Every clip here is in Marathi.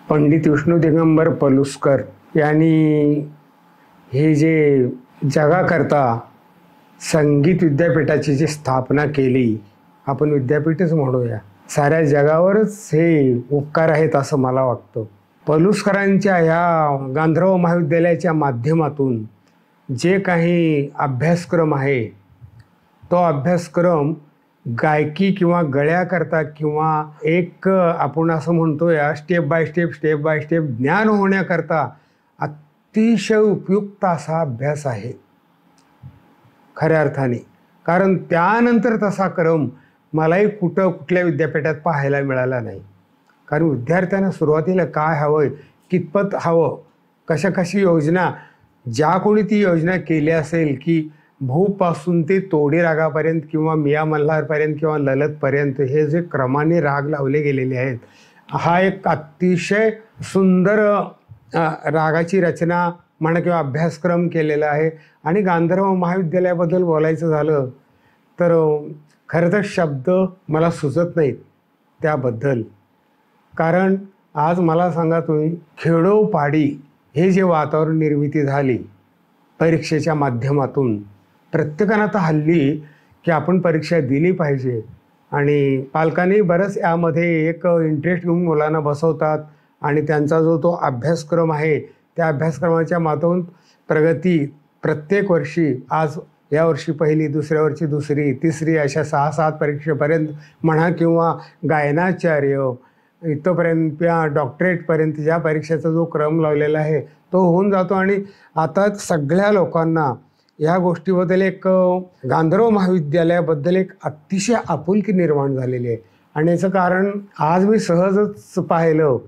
पंडित विष्णू दिगंबर पलुसकर यांनी हे जे जगाकरता संगीत विद्यापीठाची जी स्थापना केली, आपण विद्यापीठच म्हणूया, साऱ्या जगावरच हे उपकार आहेत असं मला वाटतं. पलुसकरांच्या ह्या गांधर्व महाविद्यालयाच्या माध्यमातून जे काही अभ्यासक्रम आहे तो अभ्यासक्रम गायकी किंवा गळ्याकरता किंवा एक आपण असं म्हणतो या स्टेप बाय स्टेप ज्ञान होण्याकरता अतिशय उपयुक्त असा अभ्यास आहे खऱ्या अर्थाने. कारण त्यानंतर तसा क्रम मलाही कुठल्या विद्यापीठात पाहायला मिळाला नाही. कारण विद्यार्थ्यांना सुरुवातीला काय हवं, कितपत हवं, कशी योजना, ज्या कोणी ती योजना केली असेल की भूपासून ते तोडी रागापर्यंत किंवा मिया मल्हारपर्यंत किंवा ललतपर्यंत हे जे क्रमाने राग लावले गेलेले आहेत, हा एक अतिशय सुंदर रागाची रचना म्हणा किंवा अभ्यासक्रम केलेला आहे. आणि गांधर्व महाविद्यालयाबद्दल बोलायचं झालं तर खरं तर शब्द मला सुचत नाहीत त्याबद्दल. कारण आज मला सांगा तुम्ही, खेडोपाडी हे जे वातावरण निर्मिती झाली परीक्षेच्या माध्यमातून, प्रत्येकानं आता हल्ली की आपण परीक्षा दिली पाहिजे आणि पालकांनी बरंच यामध्ये एक इंटरेस्ट घेऊन मुलांना बसवतात आणि त्यांचा जो तो अभ्यासक्रम आहे त्या अभ्यासक्रमाच्या माध्यमातून प्रगती प्रत्येक वर्षी, आज यावर्षी पहिली, दुसऱ्या वर्षी दुसरी, तिसरी, अशा 6-7 परीक्षेपर्यंत म्हणा किंवा गायनाचार्य इथंपर्यंत या डॉक्टरेटपर्यंत ज्या परीक्षेचा जो क्रम लावलेला आहे तो होऊन जातो. आणि आता सगळ्या लोकांना या गोष्टीबद्दल एक गांधर्व महाविद्यालयाबद्दल एक अतिशय आपुलकी निर्माण झालेली आहे. आणि याचं कारण आज मी सहजच पाहिलं,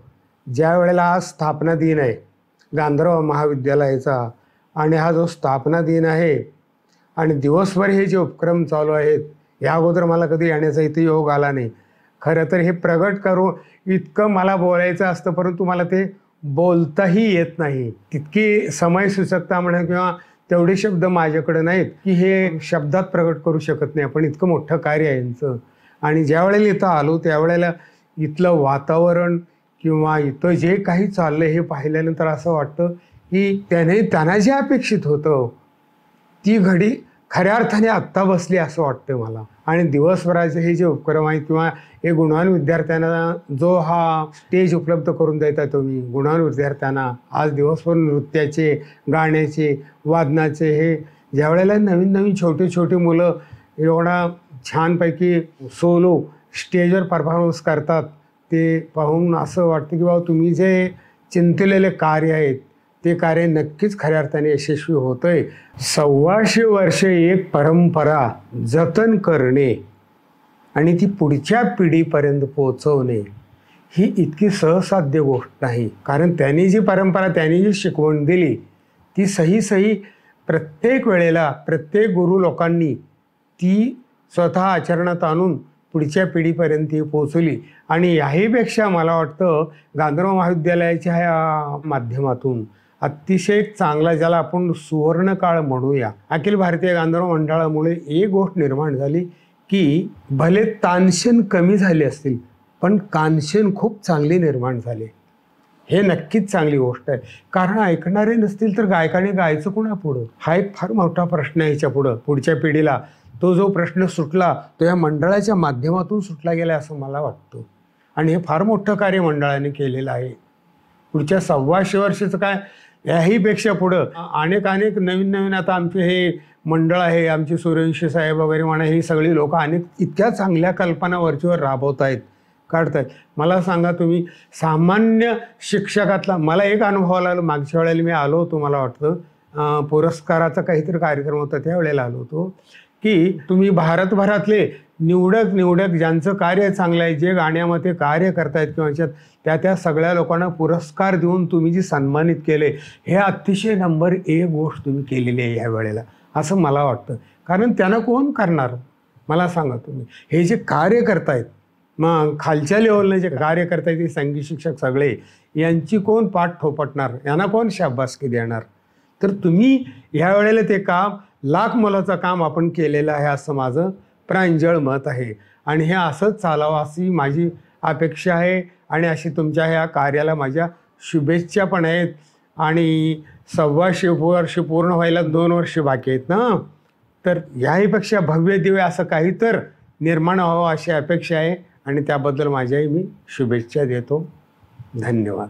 ज्या वेळेला आज स्थापना दिन आहे गांधर्व महाविद्यालयाचा, आणि हा जो स्थापना दिन आहे आणि दिवसभर हे जे उपक्रम चालू आहेत, या अगोदर मला कधी येण्याचा इथे योग आला नाही. खरं तर हे प्रगट करून इतकं मला बोलायचं असतं, परंतु मला ते बोलताही येत नाही. तितकी समय सुचकता म्हणा किंवा तेवढे शब्द माझ्याकडे नाहीत की हे शब्दात प्रगट करू शकत नाही. पण इतकं मोठं कार्य आहे यांचं. आणि ज्या वेळेला इथं आलो त्यावेळेला इथलं वातावरण किंवा इथं जे काही चाललं हे पाहिल्यानंतर असं वाटतं की त्यांना जे अपेक्षित होतं ती घडी खऱ्या अर्थाने आत्ता बसली असं वाटतं मला. आणि दिवसभराचे हे जे उपक्रम आहेत किंवा हे गुणवान विद्यार्थ्यांना जो हा स्टेज उपलब्ध करून देता तुम्ही गुणवान विद्यार्थ्यांना, आज दिवसभर नृत्याचे, गाण्याचे, वादनाचे, हे ज्या वेळेला नवीन छोटी मुलं एवढा छानपैकी सोलो स्टेजवर परफॉर्मन्स करतात, ते पाहून असं वाटतं की बाबा तुम्ही जे चिंतलेले कार्य आहेत ते कार्य नक्कीच खऱ्या अर्थाने यशस्वी होतंय. 125 वर्षे एक परंपरा जतन करणे आणि ती पुढच्या पिढीपर्यंत पोहोचवणे ही इतकी सहसाध्य गोष्ट नाही. कारण त्यांनी जी परंपरा, त्यांनी जी शिकवण दिली ती सही प्रत्येक वेळेला प्रत्येक गुरु लोकांनी ती स्वतः आचरणात आणून पुढच्या पिढीपर्यंत ती पोहोचवली. आणि याहीपेक्षा मला वाटतं गांधर्व महाविद्यालयाच्या ह्या माध्यमातून अतिशय चांगला, ज्याला आपण सुवर्णकाळ म्हणूया, अखिल भारतीय गांधर्व मंडळामुळे एक गोष्ट निर्माण झाली की भले तानसेन कमी झाले असतील पण कानसेन खूप चांगले निर्माण झाले. हे नक्कीच चांगली गोष्ट आहे. कारण ऐकणारे नसतील तर गायकाने गायचं कोणा पुढं, हा एक फार मोठा प्रश्न आहे याच्या पुढच्या पिढीला. तो जो प्रश्न सुटला तो या मंडळाच्या माध्यमातून सुटला गेला असं मला वाटतं. आणि हे फार मोठं कार्य मंडळाने केलेलं आहे. पुढच्या 125 वर्षाचं काय, याहीपेक्षा पुढं अनेक नवीन आता आमचे हे मंडळ आहे, आमचे सूर्यवंशी साहेब वगैरे म्हणा, ही सगळी लोक अनेक इतक्या चांगल्या कल्पना वरचीवर राबवत आहेत, काढत आहेत. मला सांगा तुम्ही, सामान्य शिक्षकातला मला एक अनुभव आला. मागच्या वेळेला मी आलो होतो, मला वाटतं पुरस्काराचा काहीतरी कार्यक्रम होता, त्यावेळेला आलो होतो की तुम्ही भारतभरातले निवडक ज्यांचं कार्य चांगलं आहे, जे गाण्यामध्ये कार्य करतायत किंवा त्या सगळ्या लोकांना पुरस्कार देऊन तुम्ही जी सन्मानित केले, हे अतिशय नंबर 1 गोष्ट तुम्ही केलेली आहे ह्या वेळेला असं मला वाटतं. कारण त्यांना कोण करणार मला सांगा तुम्ही. हे जे कार्य करतायत, मग खालच्या लेवलने जे कार्य करतायत ते संगीत शिक्षक सगळे, यांची कोण पाठ थोपटणार, यांना कोण शाबासकी देणार. तर तुम्ही ह्या वेळेला ते काम लाख मोलाचं काम आपण केलेलं आहे असं माझं प्रांजळ मत आहे. आणि हे असंच चालावं अशी माझी अपेक्षा आहे आणि अशी तुमच्या ह्या कार्याला माझ्या शुभेच्छा पण आहेत. आणि 1.25 वर्ष पूर्ण व्हायला 2 वर्ष बाकी आहेत ना, तर याहीपेक्षा भव्य दिव्य असं काही तर निर्माण व्हावं अशी अपेक्षा आहे आणि त्याबद्दल माझ्याही मी शुभेच्छा देतो. धन्यवाद.